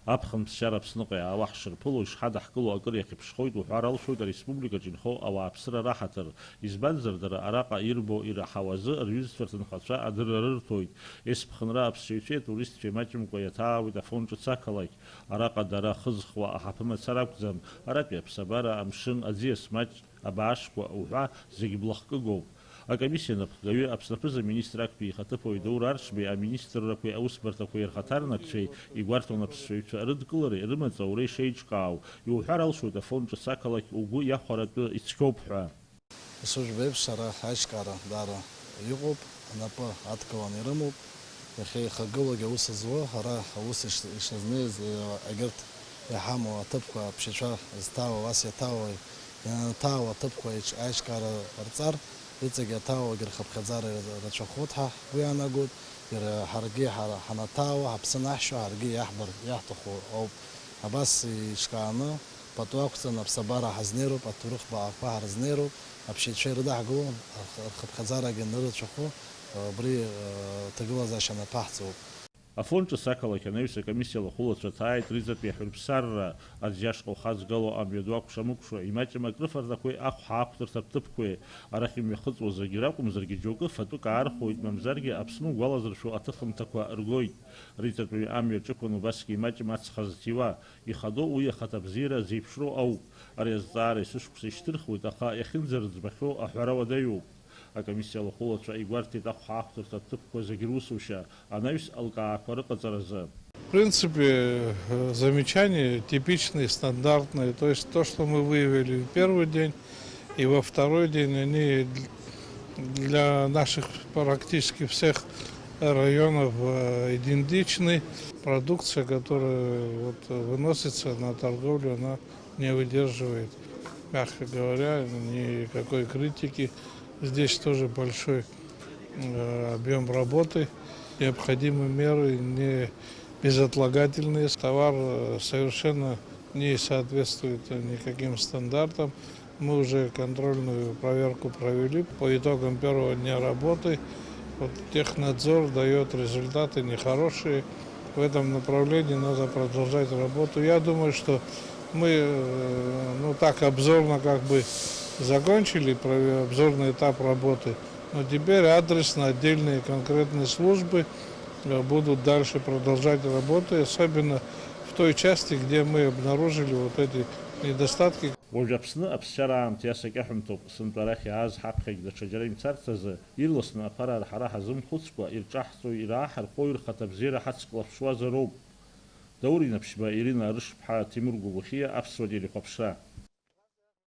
Аԥхын ԥсшьара Аԥсныҟа иаауа ҳшырԥыло, ишҳадаҳкыло акыр иахьыԥшхоит уҳәар алшоит ареспубликаҿы инхо ауааԥсыра раҳаҭыр. Избанзар, дара араҟа ирбо, ираҳауа азы рҩызцәа рҭынхацәа адырра рырҭоит. Есԥхынра аԥсшьаҩцәеи атуристцәеи маҷымкәа иаҭаауеит афон ҿыц ақалақь. Араҟа дара хызхуа аҳаԥы мацара акәӡам. Аратәи аԥсабара, амшын, аӡиас маҷ, абаашқәа уҳәа зегь блахкыгоуп. Акомиссия напхгаҩы Аԥснаԥыза министр актәи ихаҭыԥуаҩ Даур Аршбеи аминистррақәеи аусбарҭақәеи рхаҭарнакцәеи игәарҭон аԥсшьаҩцәа рыдкылареи рымаҵуреи шеиҿкаау. Иуҳәар алшоит афон ҿыц ақалақь угәы иахәаратәы ицқьоуп ҳәа. Службеиԥш сара аишкара даара иҟоуп, анапы адкыланы ирымоуп. Иахьеихагылогьы аус зуа, ҳара аус ишазнеиз егьырҭ иҳамоу аҭыԥқәа аԥшьацәа зҭаауа, ас иаҭаауа, ианаҭаауа аҭыԥқәа аишкара рҵар, иҵегь аҭаауагьы рхыԥхьаӡара рацәахоит уи иаанагоит, ҳаргьы ҳанаҭаауа, ҳаԥсы наҳшьо, ҳаргьы иаҳҭаху ауп. Абас ишкааны пату ақәҵаны аԥсабара ҳазнеироуп, аҭоурых баақәа ҳарзнеироуп, аԥшьаҩцәа ирыдаҳгыло, рхыԥхьаӡарагьы анырацәахо, убри ҭагылазаашьа анаԥаҳҵоуп. Афон ҿыц ақалақь анаҩс акомиссиала хәылацәа ҭааит рыҵатәи аҳәырԥсарра аӡиашҟа ухаҵгало амҩаду акәша-мыкәша, имаҷым акрыфарҭақәеи ахәҳа ақәтырҭа рҭыԥқәеи. Арахь имҩахыҵуа зегьы ракәымзаргьы џьоукы фатәык аархәоит, мамзаргьы Аԥсны угәалазыршәо аҭыхымҭақәа ргоит. Рыҵатәи амҩа ҿықәын убасгьы имаҷым ацха зҭиуа. Ихадоу уи ахаҭа бзиара зеиԥшроу ауп. Ари азҵаара есышықәса ишьҭырхуеит, аха иахьынӡарыӡбахьоу аҳәара уадаҩуп. Акомиссиала хәылацәа игәарҭеит ахәҳа ақәтырҭа рҭыԥқәа зегьы русушьа, анаҩс алкаақәа рыҟаҵаразы. В принципе, замечания типичные, стандартные. То есть то, что мы выявили в первый день и во второй день, они для наших практически всех районов идентичны. Продукция, которая выносится на торговлю, она не выдерживает, мягко говоря, никакой критики. Здесь тоже большой объем работы, необходимы меры не безотлагательные. Товар совершенно не соответствует никаким стандартам. Мы уже контрольную проверку провели. По итогам первого дня работы технадзор дает результаты нехорошие. В этом направлении надо продолжать работу. Я думаю, что мы так обзорно закончили обзорный этап работы, но теперь адресно отдельные конкретные службы будут дальше продолжать работу, особенно в той части, где мы обнаружили эти недостатки. Уажә Аԥсны аԥсшьара аамҭа иасакьаҳәымҭоуп, сынтәа арахь иааз ҳаԥхьагь даҽа џьара имцарц азы, ирласны аԥара ҳара ҳазымхәыцкәа, ирҿаҳҵо, ирааҳархәо, ирхаҭа бзиара ҳацклаԥшуазароуп. Даур Инаԥшьба, Ирина Арышԥҳа, Тимур Гәыгәхиа, Аԥсуа телехәаԥшра.